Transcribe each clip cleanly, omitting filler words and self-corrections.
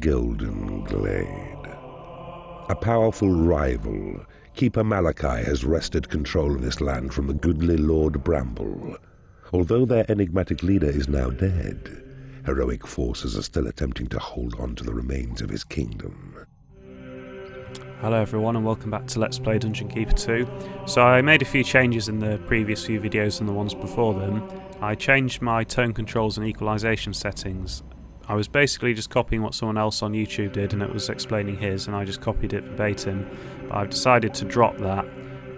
Goldenglade. A powerful rival, Keeper Malachi has wrested control of this land from the goodly Lord Bramble. Although their enigmatic leader is now dead, heroic forces are still attempting to hold on to the remains of his kingdom. Hello everyone and welcome back to Let's Play Dungeon Keeper 2. So I made a few changes in the previous few videos and the ones before them. I changed my tone controls and equalisation settings. I was basically just copying what someone else on YouTube did and it was explaining his, and I just copied it verbatim. But I've decided to drop that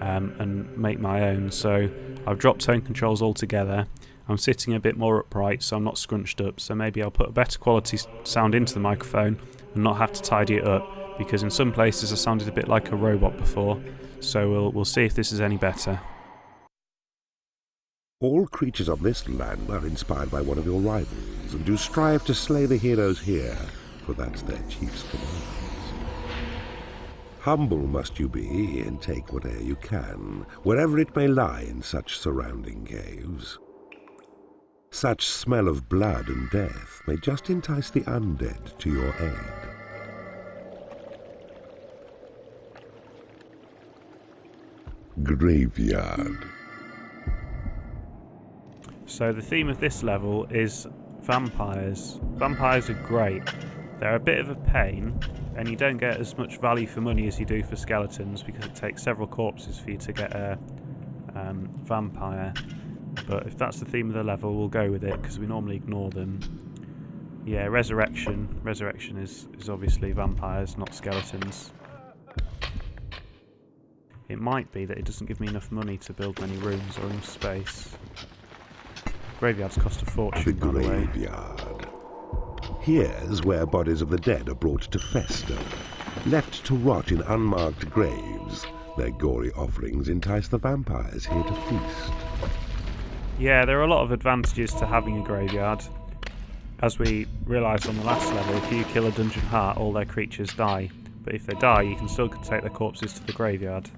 and make my own, so I've dropped tone controls altogether. I'm sitting a bit more upright so I'm not scrunched up, so maybe I'll put a better quality sound into the microphone and not have to tidy it up, because in some places I sounded a bit like a robot before, so we'll see if this is any better. All creatures on this land are inspired by one of your rivals, and do strive to slay the heroes here, for that's their chief's commands. Humble must you be, and take whate'er you can, wherever it may lie in such surrounding caves. Such smell of blood and death may just entice the undead to your aid. Graveyard. So the theme of this level is vampires. Vampires are great. They're a bit of a pain, and you don't get as much value for money as you do for skeletons, because it takes several corpses for you to get a vampire. But if that's the theme of the level, we'll go with it, because we normally ignore them. Yeah, resurrection. Resurrection is obviously vampires, not skeletons. It might be that it doesn't give me enough money to build many rooms or enough space. Graveyards cost a fortune, by the way. Graveyard. Here's where bodies of the dead are brought to fester. Left to rot in unmarked graves, their gory offerings entice the vampires here to feast. Yeah, there are a lot of advantages to having a graveyard. As we realised on the last level, if you kill a dungeon heart, all their creatures die. But if they die, you can still take their corpses to the graveyard.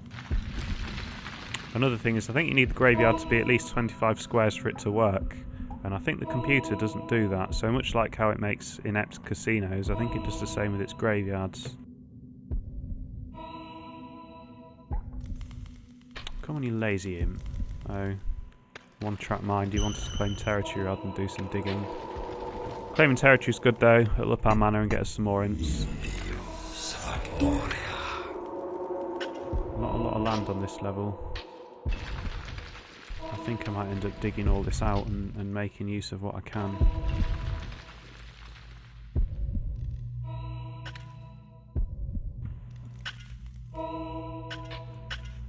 Another thing is, I think you need the graveyard to be at least 25 squares for it to work. And I think the computer doesn't do that, so much like how it makes inept casinos, I think it does the same with its graveyards. Come on, you lazy imp. Oh. One-track mind, you wanted to claim territory rather than do some digging. Claiming territory is good though, it'll up our mana and get us some more imps. Not a lot of land on this level. I think I might end up digging all this out and making use of what I can.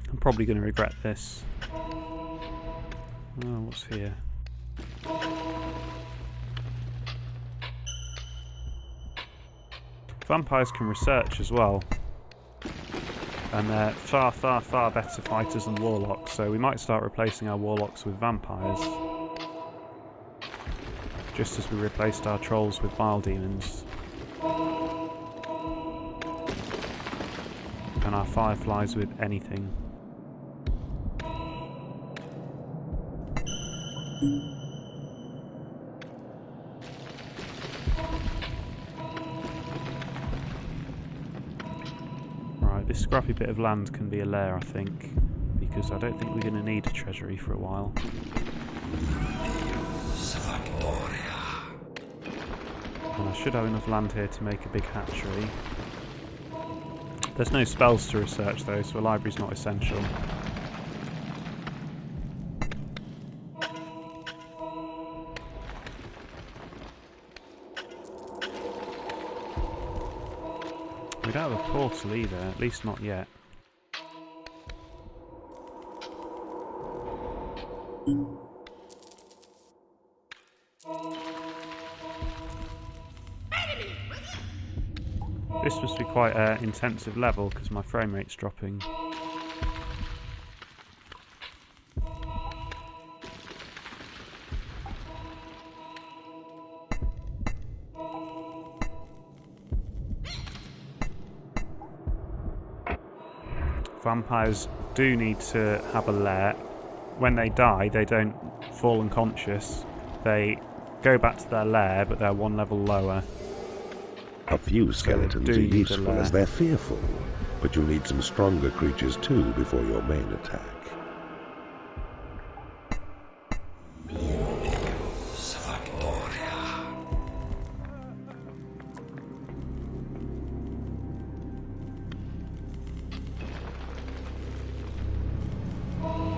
I'm probably going to regret this. Oh, what's here? Vampires can research as well. And they're far, far, far better fighters than warlocks, so we might start replacing our warlocks with vampires. Just as we replaced our trolls with vile demons. And our fireflies with anything. This scrappy bit of land can be a lair, I think, because I don't think we're going to need a treasury for a while. And I should have enough land here to make a big hatchery. There's no spells to research though, so a library's not essential. We don't have a portal either, at least not yet. This must be quite an intensive level because my frame rate's dropping. Vampires do need to have a lair. When they die, they don't fall unconscious. They go back to their lair, but they're one level lower. A few skeletons are useful as they're fearful, but you'll need some stronger creatures too before your main attack.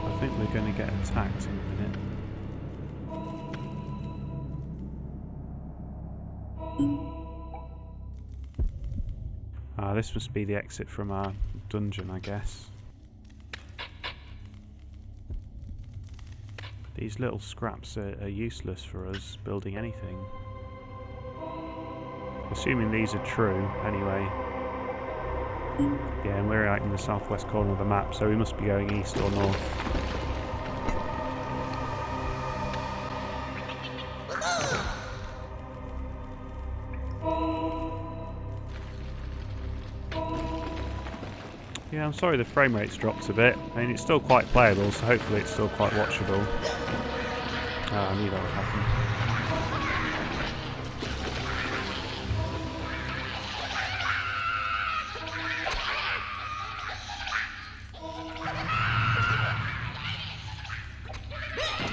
I think we're going to get attacked in a minute. This must be the exit from our dungeon, I guess. These little scraps are useless for us building anything. Assuming these are true, anyway. Yeah, and we're out in the southwest corner of the map, so we must be going east or north. Yeah, I'm sorry the frame rate's dropped a bit. I mean, it's still quite playable, so hopefully it's still quite watchable. Oh, I knew that would happen.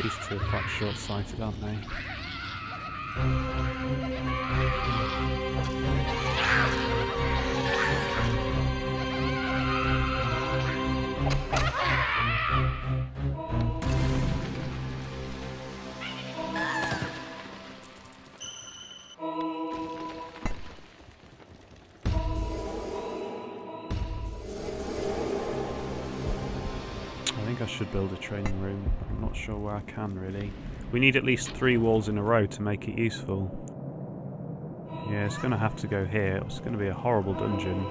These two are quite short-sighted, aren't they? I should build a training room, but I'm not sure where I can really. We need at least 3 walls in a row to make it useful. Yeah, it's going to have to go here. It's going to be a horrible dungeon.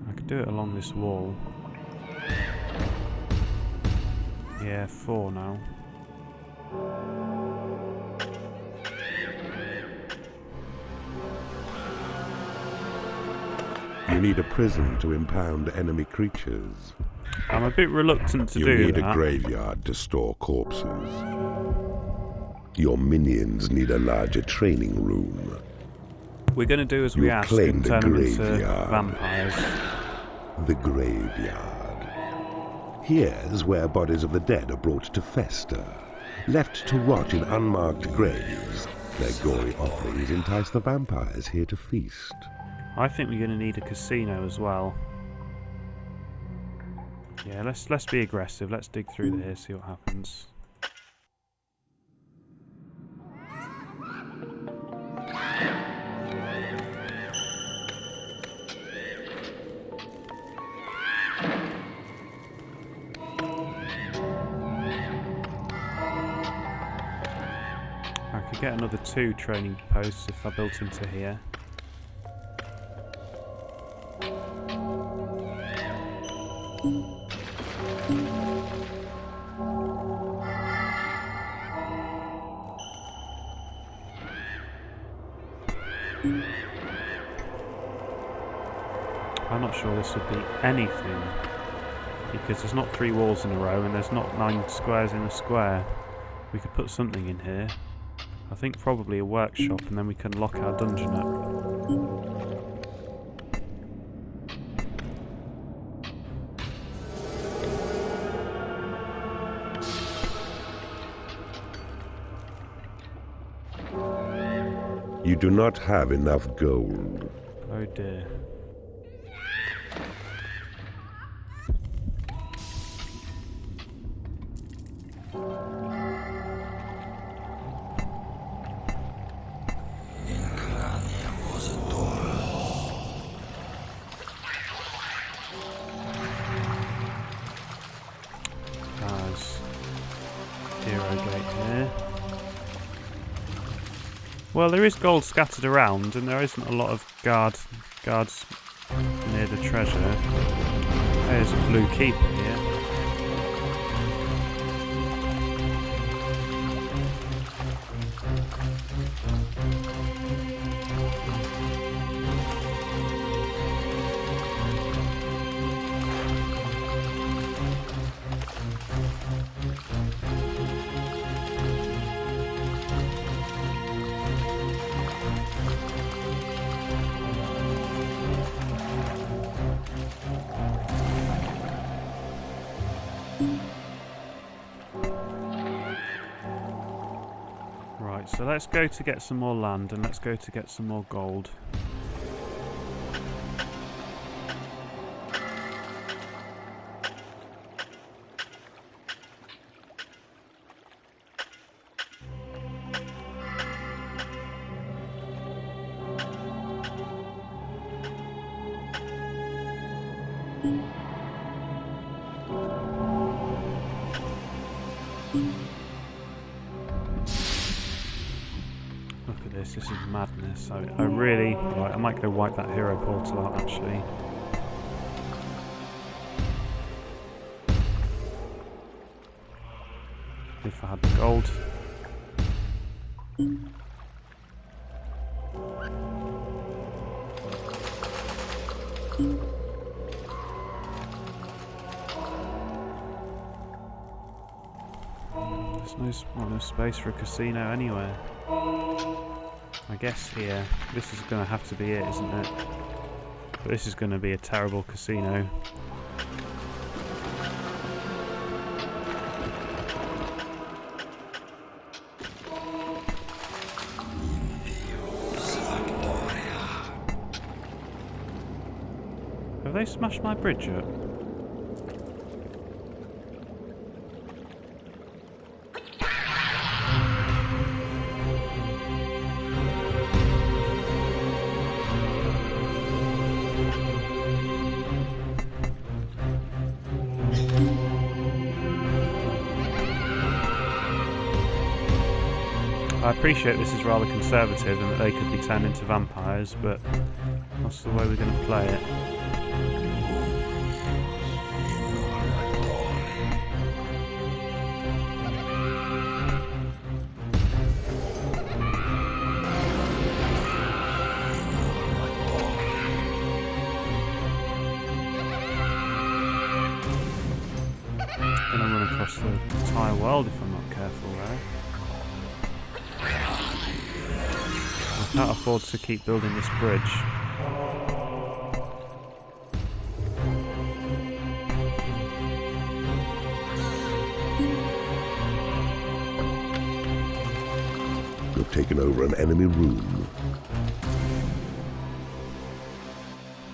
I could do it along this wall. Yeah, 4 now. You need a prison to impound enemy creatures. I'm a bit reluctant to do that. You need a graveyard to store corpses. Your minions need a larger training room. We're going to do as we ask and turn them into vampires. The graveyard. Here's where bodies of the dead are brought to fester, left to rot in unmarked graves. Their gory offerings entice the vampires here to feast. I think we're going to need a casino as well. Yeah, let's be aggressive. Let's dig through here, see what happens. I could get another 2 training posts if I built into here. I'm not sure this would be anything, because there's not 3 walls in a row and there's not 9 squares in a square. We could put something in here. I think probably a workshop, and then we can lock our dungeon up. You do not have enough gold. Oh dear. There's hero gate here. Well, there is gold scattered around, and there isn't a lot of guards near the treasure. There's a blue keeper here. Right, so let's go to get some more land and let's go to get some more gold. Look at this is madness. I really... Right, I might go wipe that hero portal out actually. If I had the gold. There's no space for a casino anywhere. I guess here. This is going to have to be it, isn't it? But this is going to be a terrible casino. Have they smashed my bridge up? I appreciate this is rather conservative and that they could be turned into vampires, but that's the way we're going to play it. I'm going to run across the entire world if I'm not careful there. I can't afford to keep building this bridge. You've taken over an enemy room.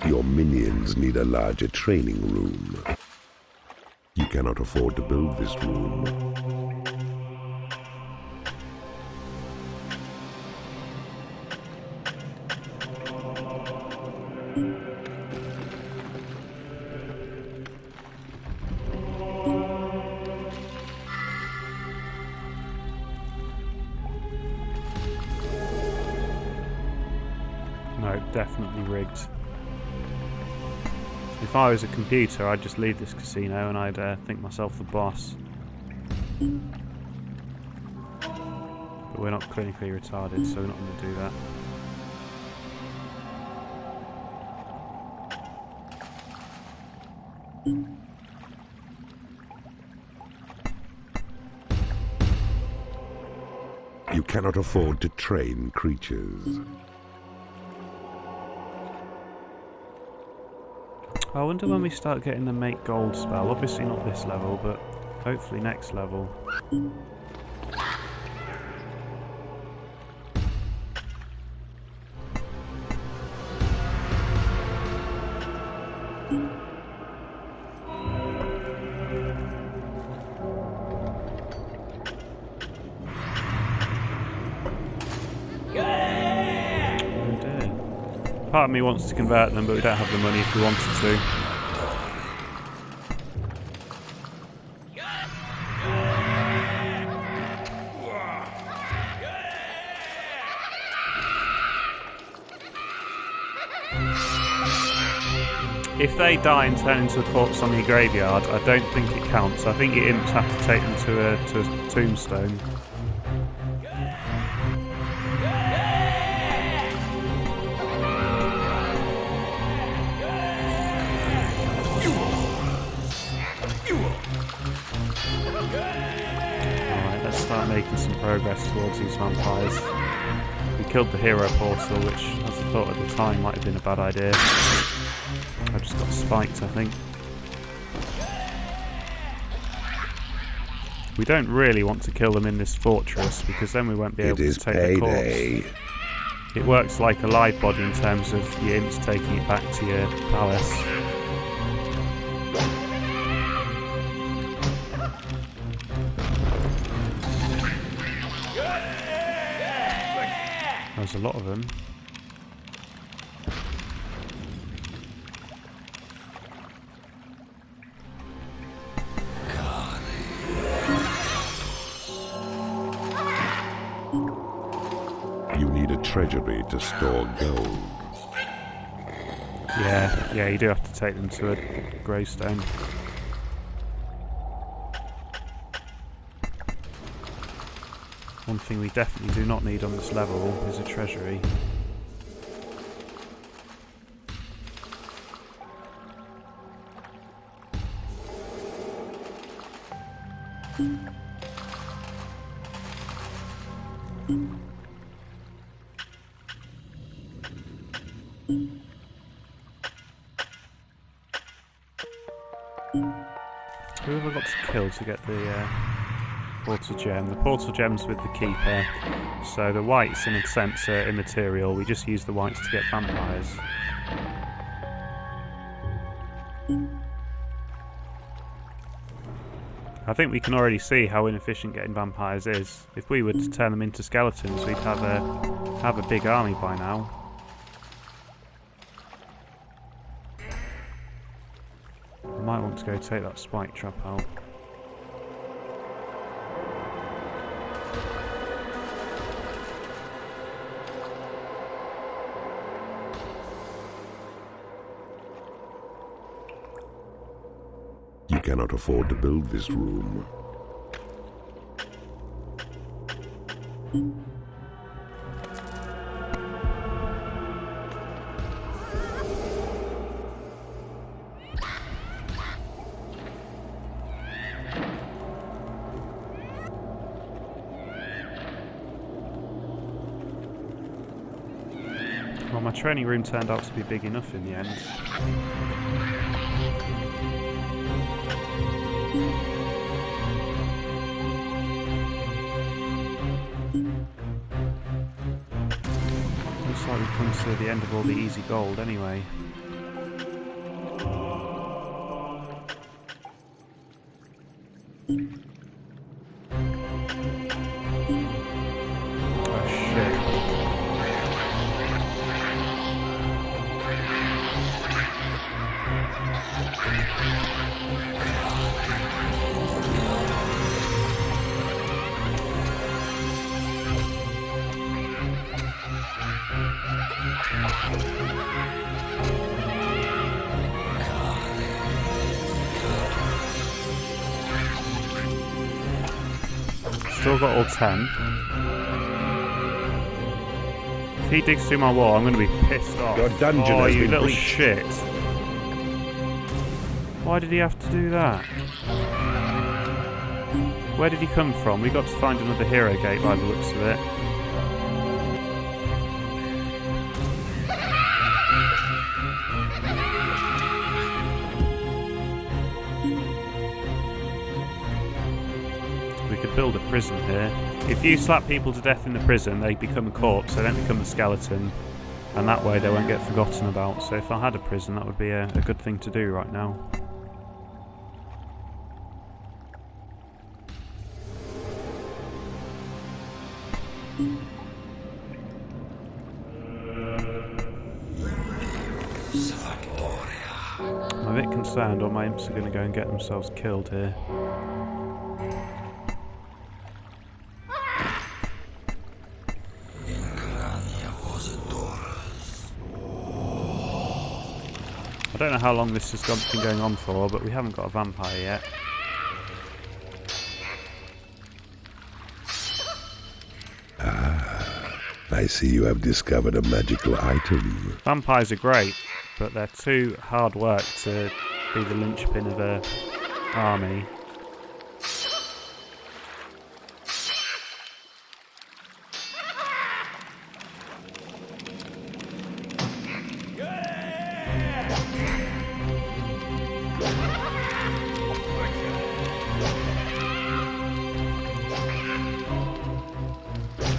Your minions need a larger training room. You cannot afford to build this room. No, definitely rigged. If I was a computer, I'd just leave this casino and I'd think myself the boss. But we're not clinically retarded, so we're not going to do that. You cannot afford to train creatures. I wonder when we start getting the make gold spell. Obviously not this level, but hopefully next level. Part of me wants to convert them, but we don't have the money if we wanted to. If they die and turn into a corpse on your graveyard, I don't think it counts. I think your imps have to take them to a tombstone. Start making some progress towards these vampires. We killed the hero portal, which, as I thought at the time, might have been a bad idea. I just got spiked, I think. We don't really want to kill them in this fortress because then we won't be able to take the corpse. It works like a live body in terms of the imps taking it back to your palace. There's a lot of them. You need a treasury to store gold. Yeah, you do have to take them to a gravestone. One thing we definitely do not need on this level is a treasury. Who have I got to kill to get the portal gem? The portal gem's with the keeper, so the whites in a sense are immaterial. We just use the whites to get vampires. I think we can already see how inefficient getting vampires is. If we were to turn them into skeletons, we'd have a big army by now. I might want to go take that spike trap out. You cannot afford to build this room. Well, my training room turned out to be big enough in the end. Looks like we've come to the end of all the easy gold anyway. Oh shit. Still got all 10. If he digs through my wall, I'm going to be pissed off. Your dungeon has you been little breached. shit. Why did he have to do that? Where did he come from? We got to find another hero gate by the looks of it. We could build a prison here. If you slap people to death in the prison, they become a corpse, they don't become a skeleton, and that way they won't get forgotten about. So if I had a prison, that would be a good thing to do right now. I'm a bit concerned all my imps are going to go and get themselves killed here. I don't know how long this has been going on for, but we haven't got a vampire yet. I see you have discovered a magical item. Vampires are great, but they're too hard work to be the linchpin of an army.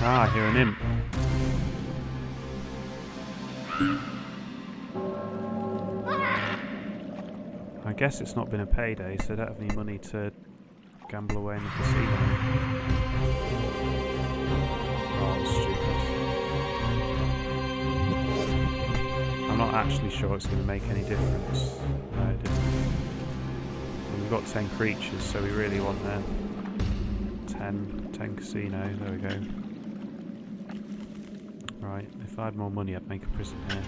Ah, I hear an imp. I guess it's not been a payday, so I don't have any money to gamble away in the casino. Oh, stupid. I'm not actually sure it's going to make any difference. No, it didn't. We've got 10 creatures, so we really want them. 10 casino, there we go. Right, if I had more money I'd make a prison here.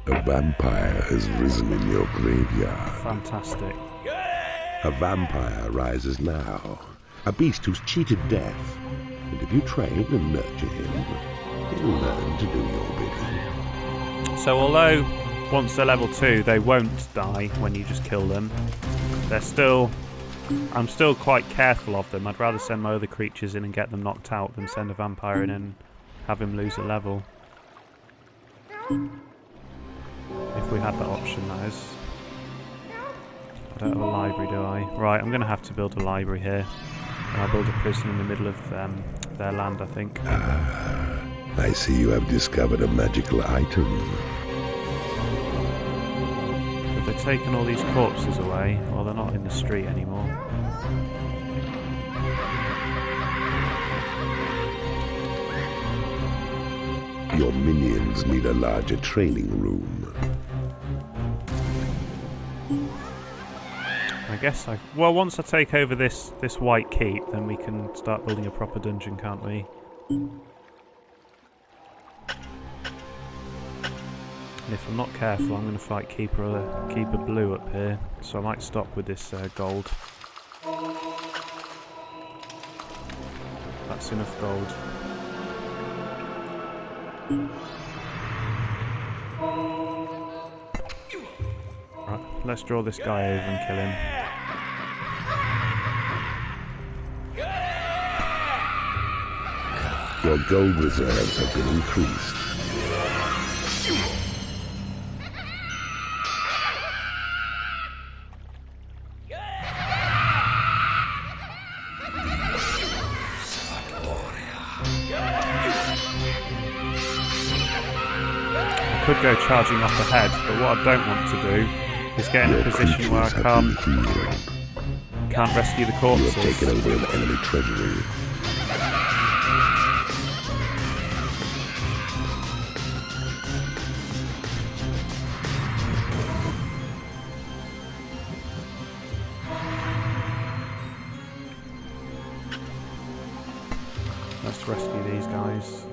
A vampire has risen in your graveyard. Fantastic. A vampire rises now. A beast who's cheated death. And if you train and nurture him, he'll learn to do your bidding. So although once they're level 2 they won't die when you just kill them, I'm still quite careful of them. I'd rather send my other creatures in and get them knocked out than send a vampire in and have him lose a level. If we had that option, that is. I don't have a library, do I? Right, I'm going to have to build a library here. And I'll build a prison in the middle of their land, I think. Ah, I see you have discovered a magical item. Have they taken all these corpses away? Well, they're not in the street anymore. Your minions need a larger training room. I guess well, once I take over this white keep, then we can start building a proper dungeon, can't we? And if I'm not careful, I'm going to fight Keeper Blue up here, so I might stop with this gold. That's enough gold. Right, let's draw this guy over and kill him. Your gold reserves have been increased. I could go charging off ahead, but what I don't want to do is get in a position where I can't rescue the corpses. You have taken over an enemy treasury. Let's rescue these guys.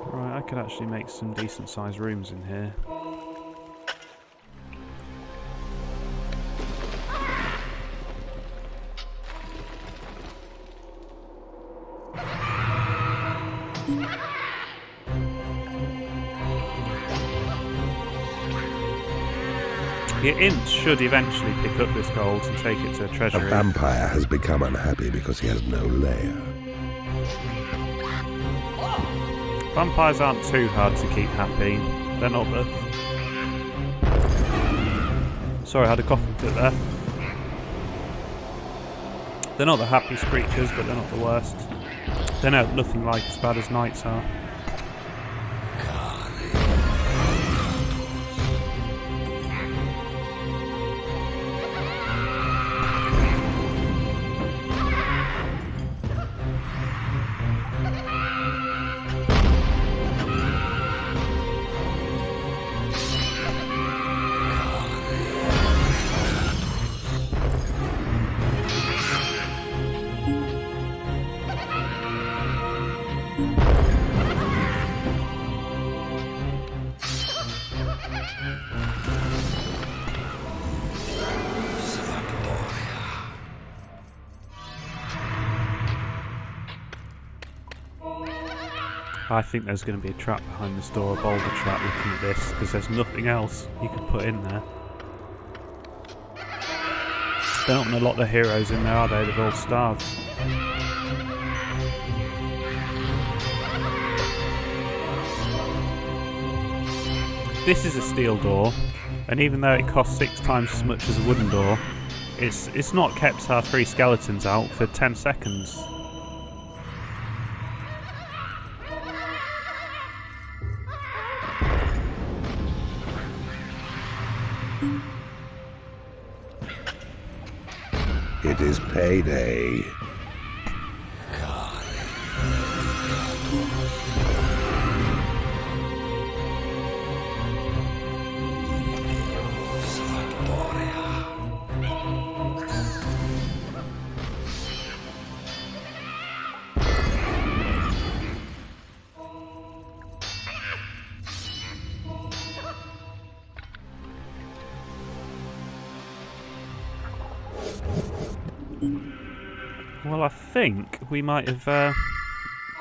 Right, I could actually make some decent sized rooms in here. Your imps should eventually pick up this gold and take it to a A treasury. vampire has become unhappy because he has no lair. Vampires aren't too hard to keep happy. They're not the... Sorry, I had a coughing fit there. They're not the happiest creatures, but they're not the worst. They're nothing like as bad as knights are. I think there's going to be a trap behind this door, a boulder trap looking at this, because there's nothing else you could put in there. They're not going to lock the heroes in there, are they? They've all starved. This is a steel door, and even though it costs 6 times as much as a wooden door, it's not kept our 3 skeletons out for 10 seconds. It is payday. Well, I think we might have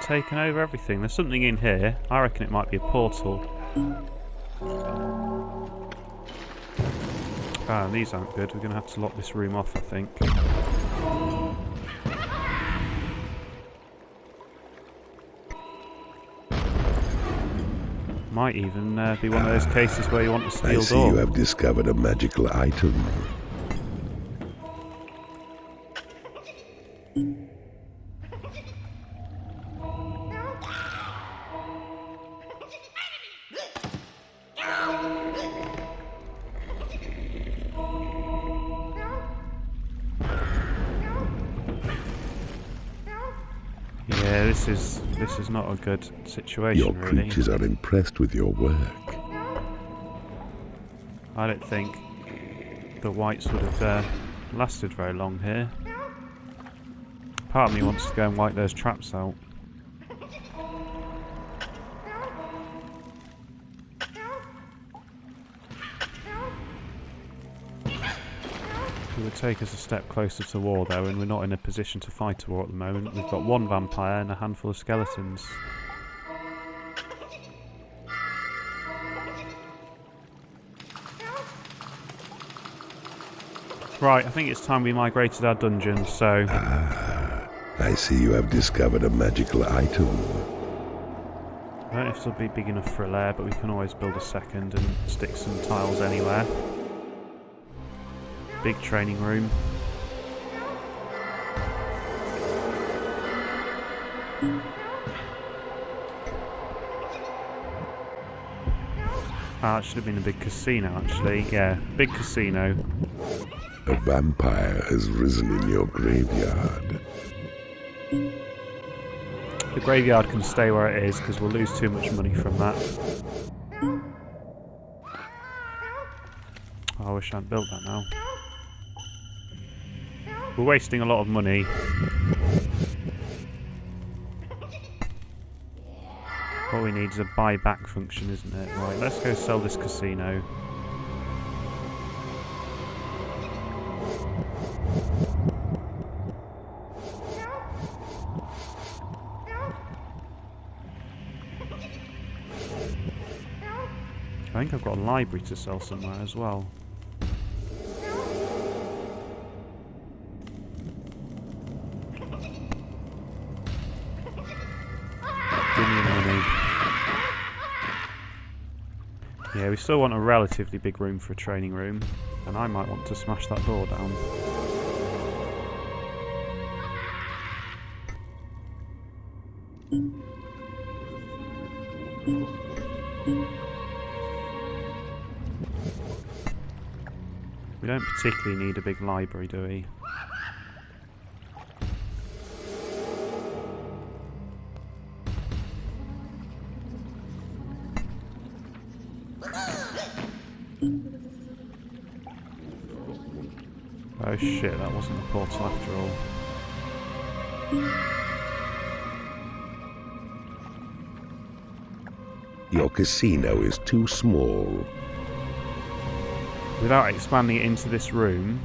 taken over everything. There's something in here. I reckon it might be a portal. Ah, these aren't good. We're going to have to lock this room off, I think. Might even be one of those cases where you want a steel door. I see you have discovered a magical item. Yeah, this is not a good situation, Your really. creatures are impressed with your work. I don't think the whites would have lasted very long here. Part of me wants to go and wipe those traps out. It would take us a step closer to war though, and we're not in a position to fight a war at the moment. We've got 1 vampire and a handful of skeletons. Right, I think it's time we migrated our dungeon, so... I see you have discovered a magical item. I don't know if this will be big enough for a lair, but we can always build a second and stick some tiles anywhere. Big training room. Ah, it should have been a big casino actually. Yeah, big casino. A vampire has risen in your graveyard. The graveyard can stay where it is because we'll lose too much money from that. Oh, I wish I'd built that now. We're wasting a lot of money. What we need is a buyback function, isn't it? Right, let's go sell this casino. I think I've got a library to sell somewhere as well. Give me money. Yeah, we still want a relatively big room for a training room, and I might want to smash that door down. We don't particularly need a big library, do we? Oh shit, that wasn't the portal after all. Your casino is too small. Without expanding it into this room,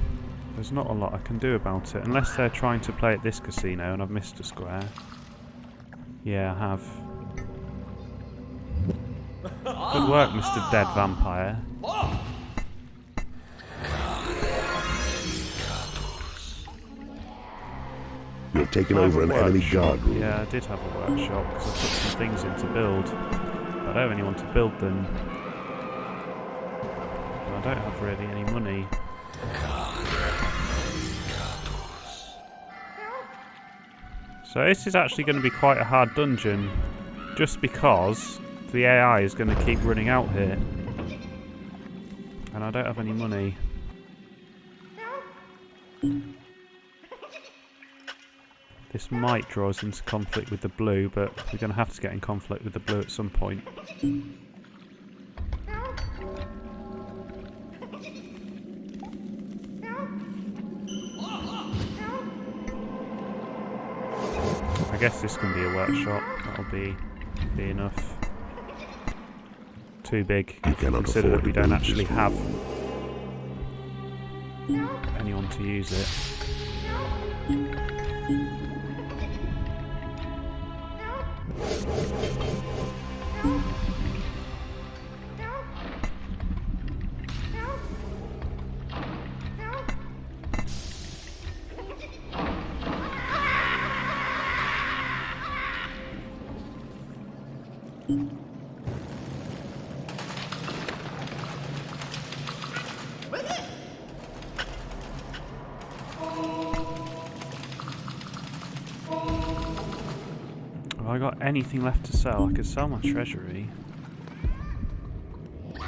there's not a lot I can do about it. Unless they're trying to play at this casino and I've missed a square. Yeah, I have. Good work, Mr. Dead Vampire. Your have taken I have over a an enemy workshop. guard room. Yeah, I did have a workshop because I put some things in to build. I don't have anyone to build them. And I don't have really any money. So this is actually going to be quite a hard dungeon, just because the AI is going to keep running out here. And I don't have any money. This might draw us into conflict with the blue, but we're going to have to get in conflict with the blue at some point. I guess this can be a workshop. That'll be enough. Too big. Consider that we don't actually have anyone to use it. Have I got anything left to sell? I could sell my treasury. I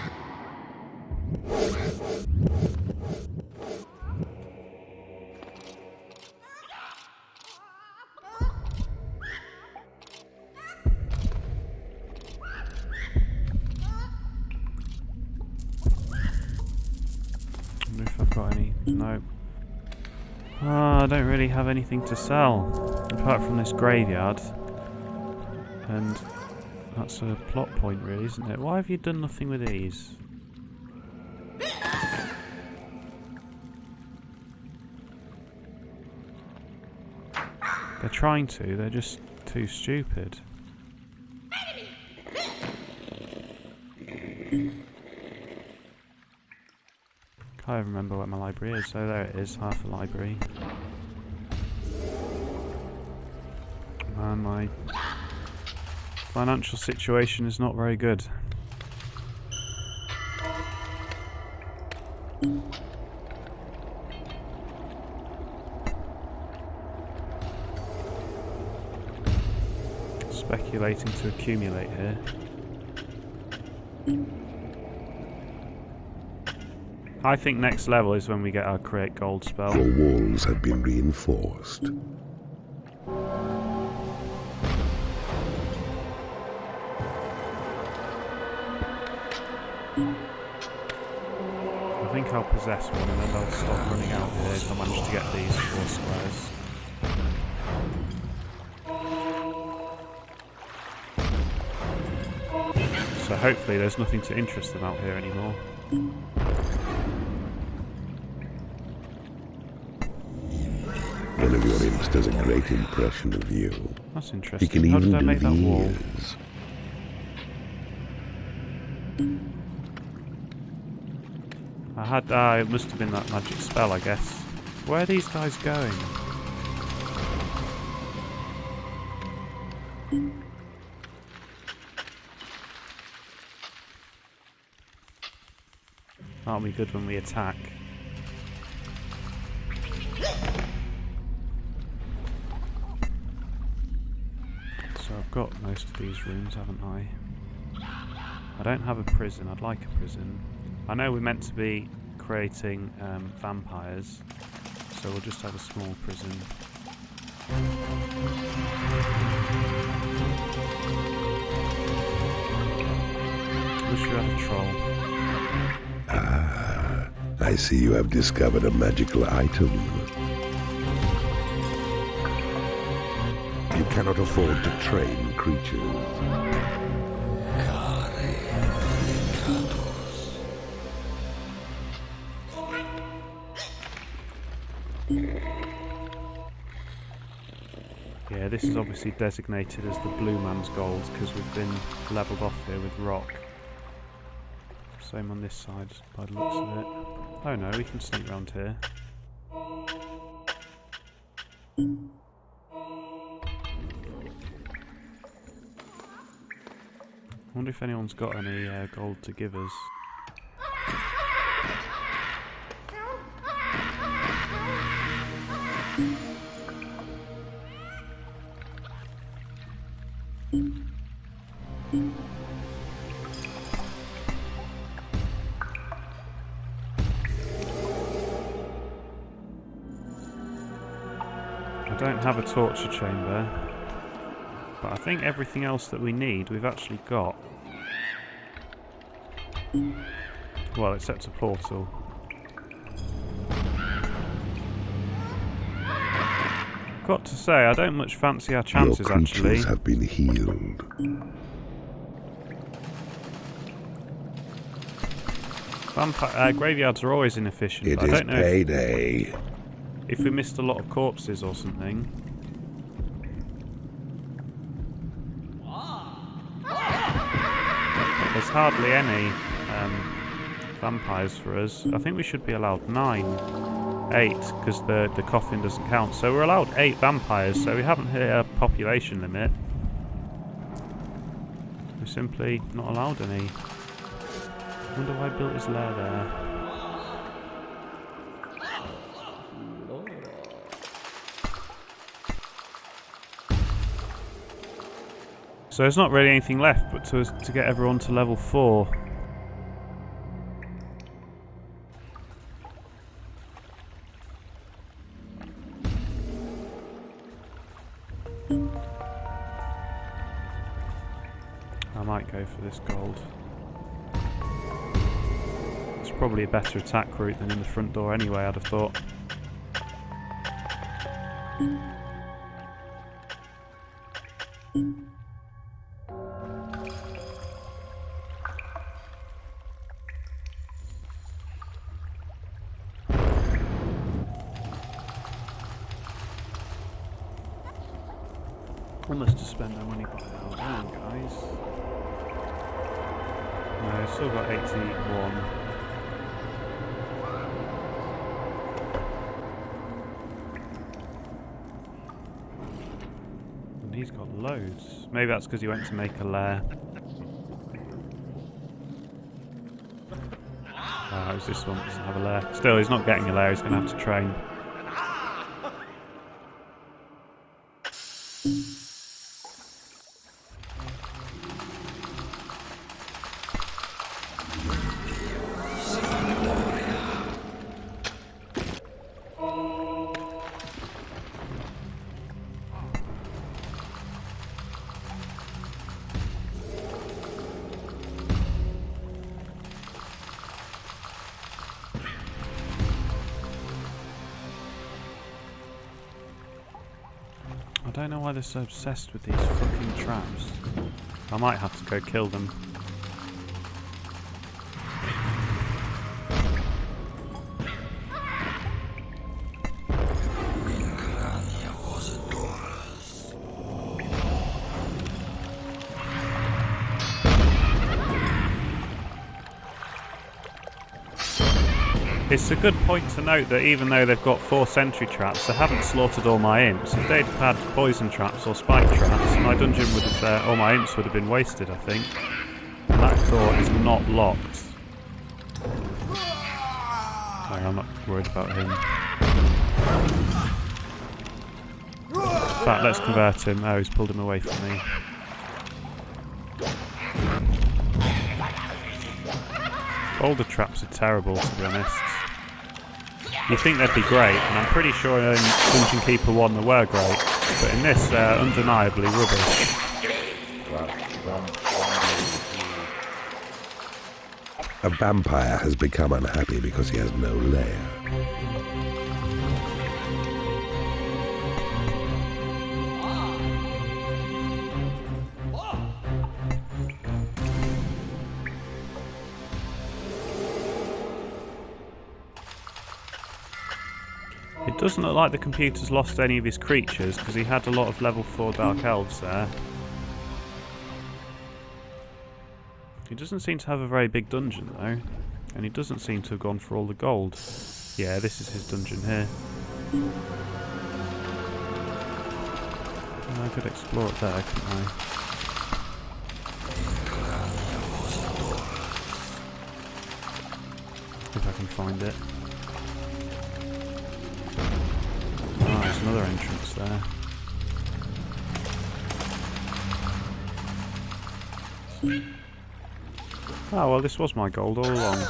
wonder if I've got any. No. I don't really have anything to sell apart from this graveyard. And that's a plot point really, isn't it? Why have you done nothing with these? They're trying to, they're just too stupid. Can't remember what my library is, so there it is, half a library. And my financial situation is not very good. Speculating to accumulate here. I think next level is when we get our create gold spell. Your walls have been reinforced. I think I'll possess one and then I'll stop running out here if I manage to get these 4 squares. So hopefully there's nothing to interest them out here anymore. One of your imps does a great impression of you. That's interesting. He can How even did I do make the that wall? ears. It must have been that magic spell, I guess. Where are these guys going? That'll be good when we attack. So I've got most of these rooms, haven't I? I don't have a prison. I'd like a prison. I know we're meant to be creating vampires, so we'll just have a small prison. Wish we had a troll. Ah, I see you have discovered a magical item. You cannot afford to train creatures. Yeah, this is obviously designated as the blue man's gold because we've been levelled off here with rock. Same on this side by the looks of it. Oh no, we can sneak round here. I wonder if anyone's got any gold to give us. I don't have a torture chamber, but I think everything else that we need we've actually got. Well, except a portal. Got to say, I don't much fancy our chances Your actually. creatures have been healed. Graveyards are always inefficient. It But I is don't know payday. if we missed a lot of corpses or something. There's hardly any vampires for us. I think we should be allowed 8, because the coffin doesn't count. So we're allowed 8 vampires, so we haven't hit a population limit. We're simply not allowed any. I wonder why I built his lair there. So there's not really anything left but to get everyone to level 4. I might go for this gold. It's probably a better attack route than in the front door anyway, I'd have thought. I must have spent no money by now, damn guys. No, still got 81. And he's got loads. Maybe that's because he went to make a lair. It was this one, doesn't have a lair. Still, he's not getting a lair, he's going to have to train. I don't know why they're so obsessed with these fucking traps. I might have to go kill them. It's a good point to note that even though they've got 4 sentry traps, they haven't slaughtered all my imps. If they'd had poison traps or spike traps, my dungeon would have, all my imps would have been wasted, I think. And that door is not locked. Oh, I'm not worried about him. In fact, let's convert him. Oh, he's pulled him away from me. Boulder traps are terrible, to be honest. You think they'd be great, and I'm pretty sure in Dungeon Keeper 1 they were great, but in this they're undeniably rubbish. A vampire has become unhappy because he has no lair. It doesn't look like the computer's lost any of his creatures, because he had a lot of level 4 Dark Elves there. He doesn't seem to have a very big dungeon though, and he doesn't seem to have gone for all the gold. Yeah, this is his dungeon here. I could explore it there, couldn't I? If I can find it. Ah, there's another entrance there. Oh, well, this was my gold all along.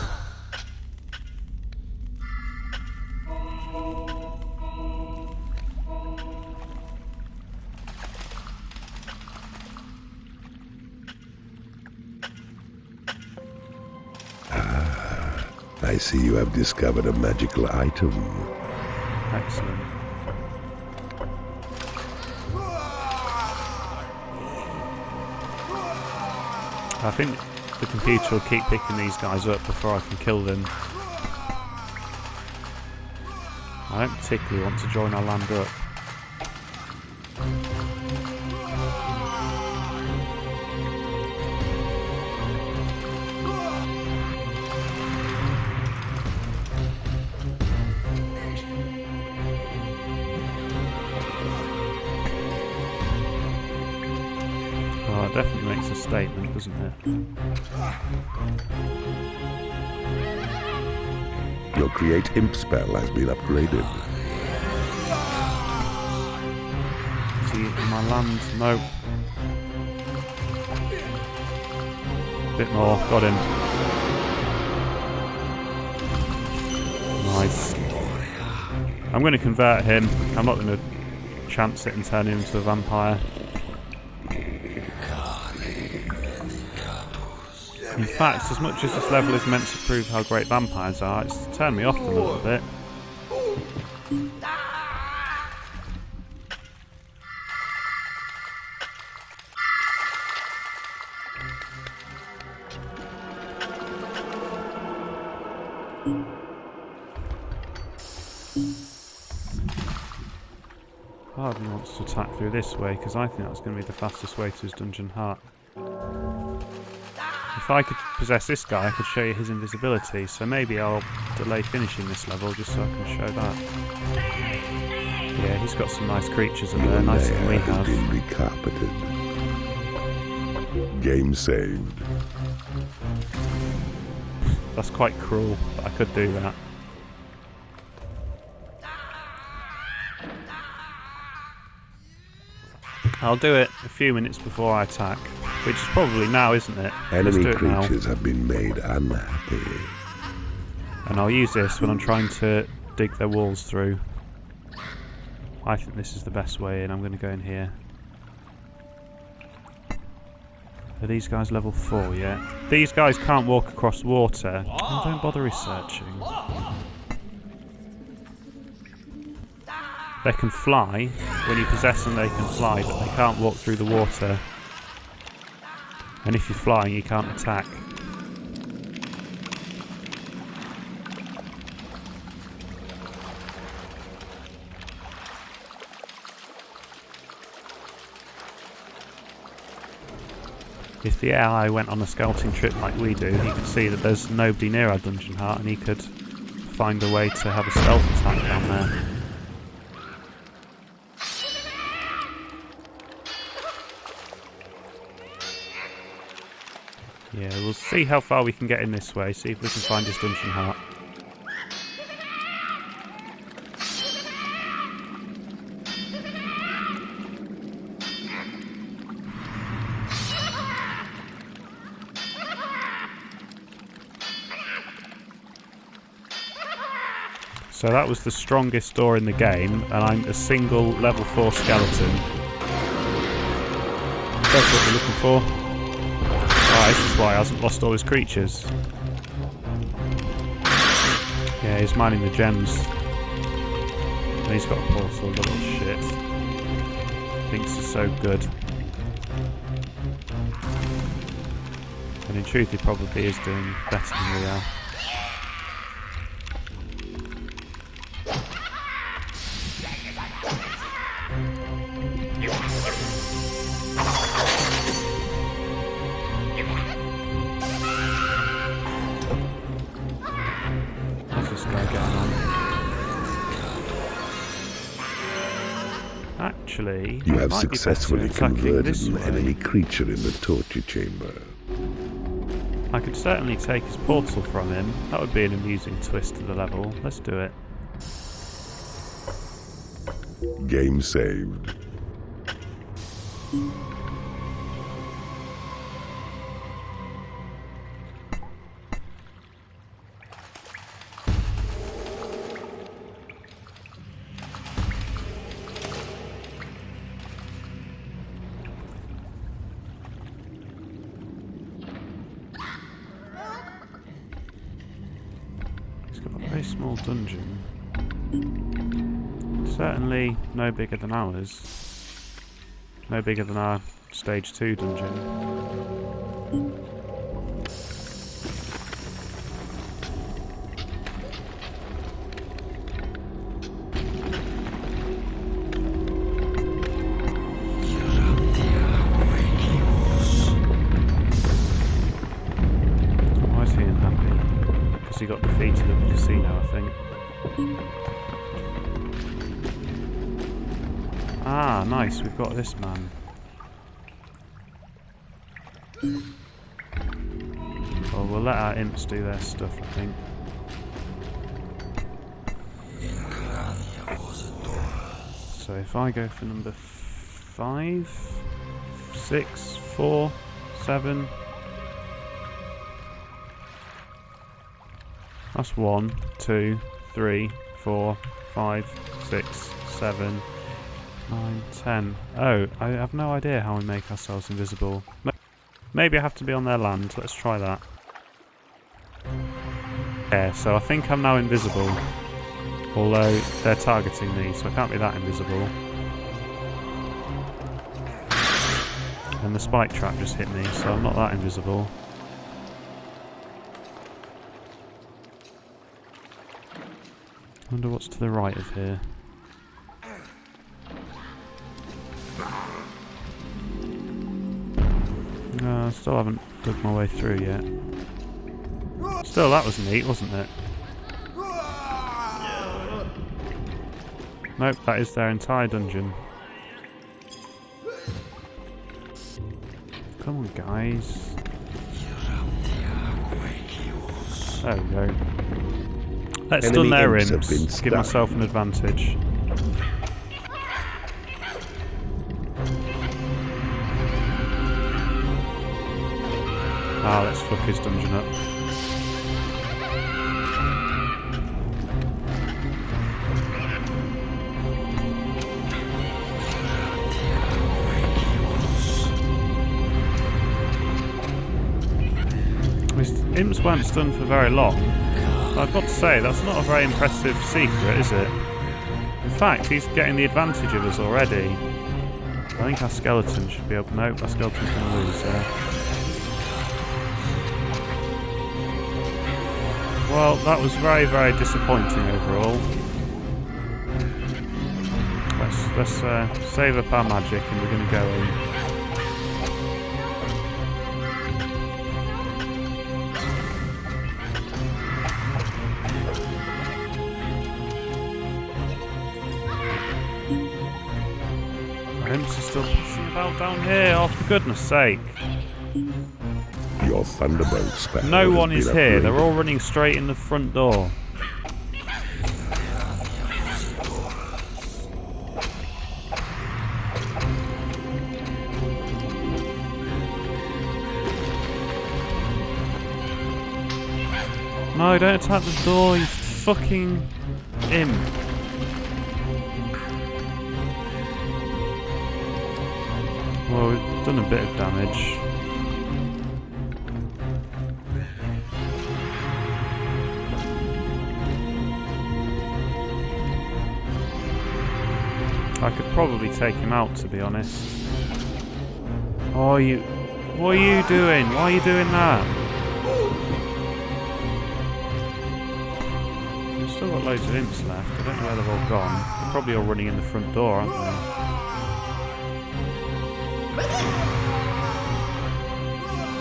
I see you have discovered a magical item. Excellent. I think the computer will keep picking these guys up before I can kill them. I don't particularly want to join our land up. Oh, it definitely makes a statement, doesn't it? Your Create Imp spell has been upgraded. Is he in my land? No. Bit more. Got him. Nice. I'm going to convert him. I'm not going to chance it and turn him into a vampire. In fact, as much as this level is meant to prove how great vampires are, it's turned me off them a little bit. Harden wants to attack through this way because I think that's going to be the fastest way to his dungeon heart. If I could possess this guy, I could show you his invisibility, so maybe I'll delay finishing this level just so I can show that. Yeah, he's got some nice creatures in there, nicer than we have. Been recarpeted. Game saved. That's quite cruel, but I could do that. I'll do it a few minutes before I attack, which is probably now, isn't it? Let's Enemy do it now. creatures have been made unhappy. And I'll use this when I'm trying to dig their walls through. I think this is the best way in. I'm going to go in here. Are these guys level 4 yet? These guys can't walk across water. Oh, don't bother researching. They can fly. When you possess them, they can fly, but they can't walk through the water. And if you're flying, you can't attack. If the AI went on a scouting trip like we do, he could see that there's nobody near our dungeon heart and he could find a way to have a stealth attack down there. Yeah, we'll see how far we can get in this way, see if we can find his dungeon heart. So that was the strongest door in the game, and I'm a single level 4 skeleton. That's what we're looking for. Oh, this is why he hasn't lost all his creatures. Yeah, he's mining the gems. And he's got a portal, little shit. Thinks he's so good. And in truth, he probably is doing better than we are. Actually, you have successfully converted an enemy creature in the torture chamber. I could certainly take his portal from him. That would be an amusing twist to the level. Let's do it. Game saved. He's got a very small dungeon. Certainly no bigger than ours. No bigger than our stage 2 dungeon. Why is he unhappy? Because he got defeated at the casino, I think. Ah, nice, we've got this man. Well, we'll let our imps do their stuff, I think. So if I go for number 5, 6, 4, 7... That's 1, 2, 3, 4, 5, 6, 7... 9, 10. Oh, I have no idea how we make ourselves invisible. Maybe I have to be on their land. Let's try that. Yeah, so I think I'm now invisible. Although they're targeting me, so I can't be that invisible. And the spike trap just hit me, so I'm not that invisible. Wonder what's to the right of here. No, I still haven't dug my way through yet. Still, that was neat, wasn't it? Nope, that is their entire dungeon. Come on, guys. There we go. Let's stun their imps. Give myself an advantage. Ah, let's fuck his dungeon up. His imps weren't stunned for very long. I've got to say, that's not a very impressive secret, is it? In fact, he's getting the advantage of us already. I think our skeleton should be able... Nope, our skeleton's going to lose there. Well, that was very, very disappointing overall. Let's save up our magic and we're going to go in. Our imps are still pissing about down here, oh for goodness sake. Your Thunderbolt spell. No one is here, they're all running straight in the front door. No, don't attack the door, you fucking imp. Well, we've done a bit of damage. I could probably take him out, to be honest. Oh, you... What are you doing? Why are you doing that? We've still got loads of imps left. I don't know where they've all gone. They're probably all running in the front door, aren't they?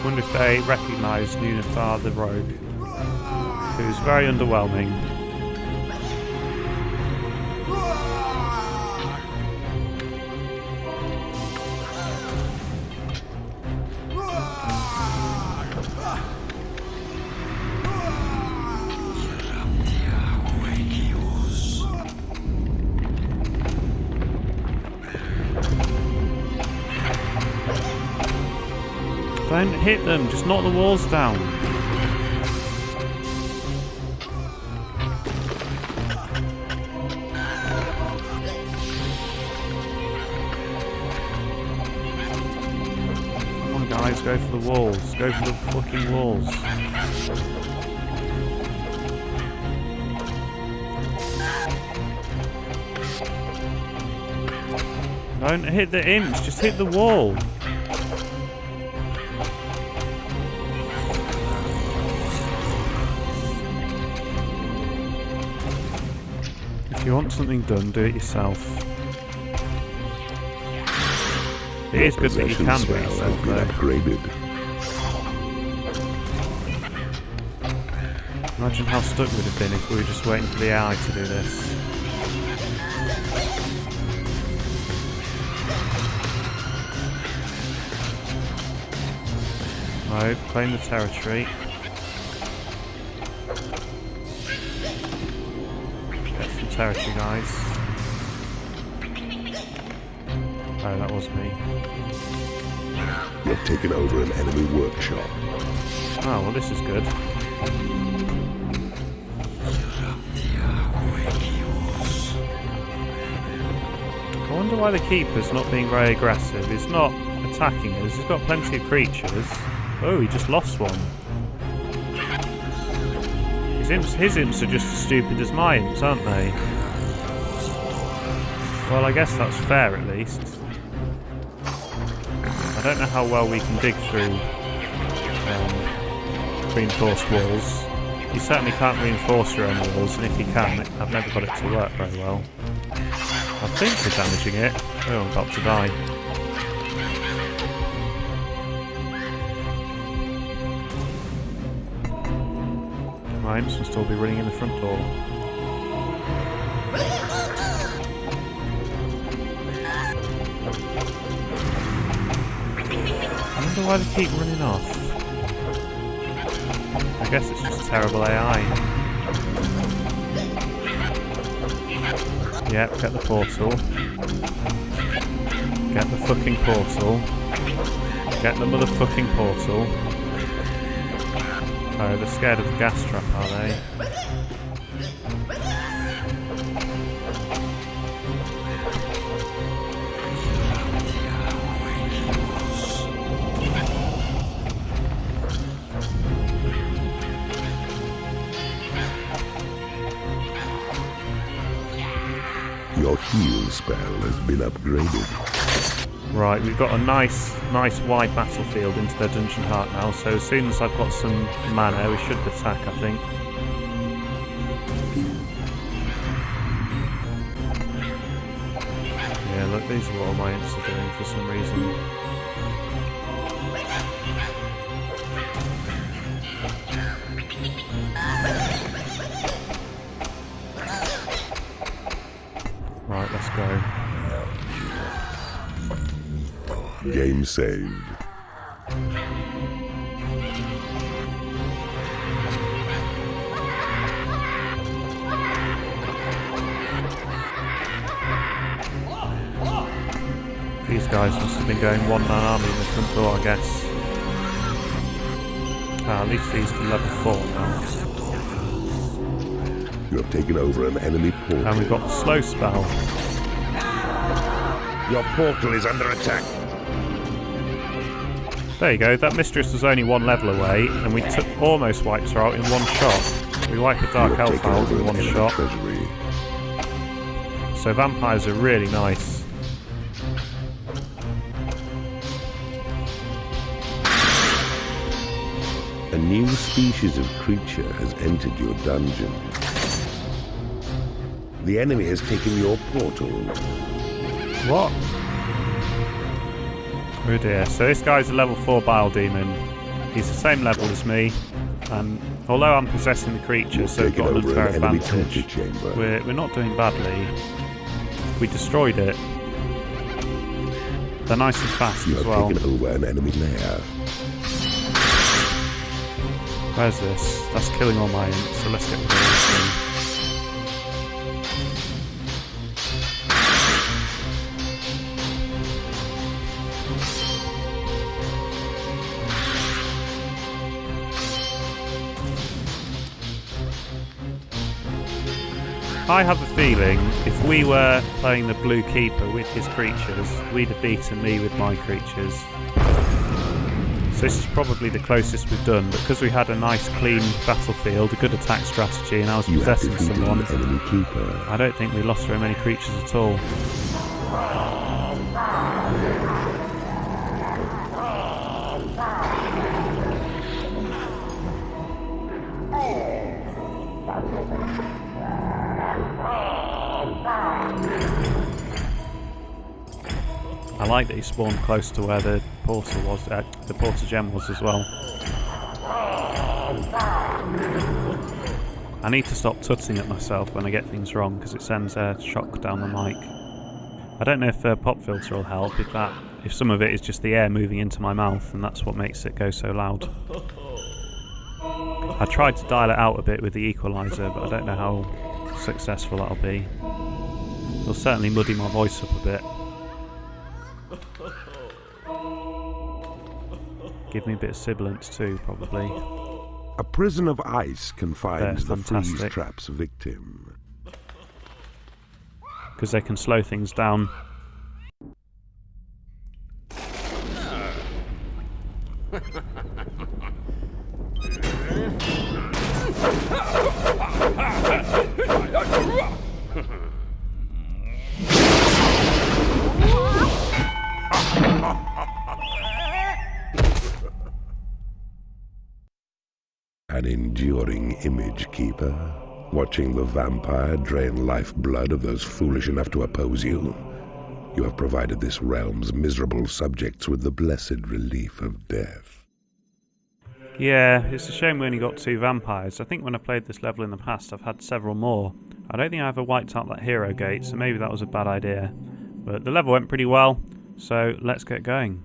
Wonder if they recognise Nunathar the rogue, who's very underwhelming. Don't hit them, just knock the walls down. Come on guys, go for the walls. Go for the fucking walls. Don't hit the imps, just hit the wall. If you want something done, do it yourself. It is good that you can do it yourself though. Upgraded. Imagine how stuck we'd have been if we were just waiting for the AI to do this. No, claim the territory. Get some territory, guys. Oh, that was me. You've taken over an enemy workshop. Oh, well this is good. I wonder why the Keeper's not being very aggressive. He's not attacking us, he's got plenty of creatures. Oh, he just lost one. His imps are just as stupid as my imps, aren't they? Well, I guess that's fair at least. I don't know how well we can dig through reinforced walls. You certainly can't reinforce your own walls, and if you can, I've never got it to work very well. I think we're damaging it. Oh, I'm about to die. My imps will still be running in the front door. I wonder why they keep running off. I guess it's just terrible AI. Yep, get the portal. Get the fucking portal. Get the motherfucking portal. Oh, they're scared of the gas trap, are they? Your heal spell has been upgraded. Right, we've got a nice wide battlefield into their dungeon heart now, so as soon as I've got some mana, we should attack, I think. Yeah, look, these are what all my imps are doing for some reason. Right, let's go. Game saved. These guys must have been going one-man army in the front door, I guess. At least these are level 4 now. You have taken over an enemy portal. And we've got the slow spell. Your portal is under attack. There you go, that mistress was only one level away, and we almost wiped her out in one shot. We wiped a dark elf out in one shot. Treasury. So vampires are really nice. A new species of creature has entered your dungeon. The enemy has taken your portal. What? Oh dear, so this guy's a level 4 bile demon. He's the same level as me, and although I'm possessing the creature, so we've got an unfair advantage. We're not doing badly. We destroyed it. They're nice and fast as well. You have taken over an enemy lair. Where's this? That's killing all my imps, so let's get rid of this thing. I have a feeling if we were playing the Blue Keeper with his creatures, we'd have beaten me with my creatures. So this is probably the closest we've done, but because we had a nice clean battlefield, a good attack strategy, and I was possessing someone, I don't think we lost very many creatures at all. I like that he spawned close to where the portal was, the portal gem was as well. I need to stop tutting at myself when I get things wrong because it sends a shock down the mic. I don't know if the pop filter will help, if some of it is just the air moving into my mouth and that's what makes it go so loud. I tried to dial it out a bit with the equaliser, but I don't know how successful that'll be. It'll certainly muddy my voice up a bit. Give me a bit of sibilance too, probably. A prison of ice confines the fantastic. freeze trap's victim. Because they can slow things down. An enduring image, Keeper, watching the vampire drain lifeblood of those foolish enough to oppose you. You have provided this realm's miserable subjects with the blessed relief of death. Yeah, it's a shame we only got 2 vampires. I think when I played this level in the past I've had several more. I don't think I ever wiped out that hero gate, so maybe that was a bad idea. But the level went pretty well, so let's get going.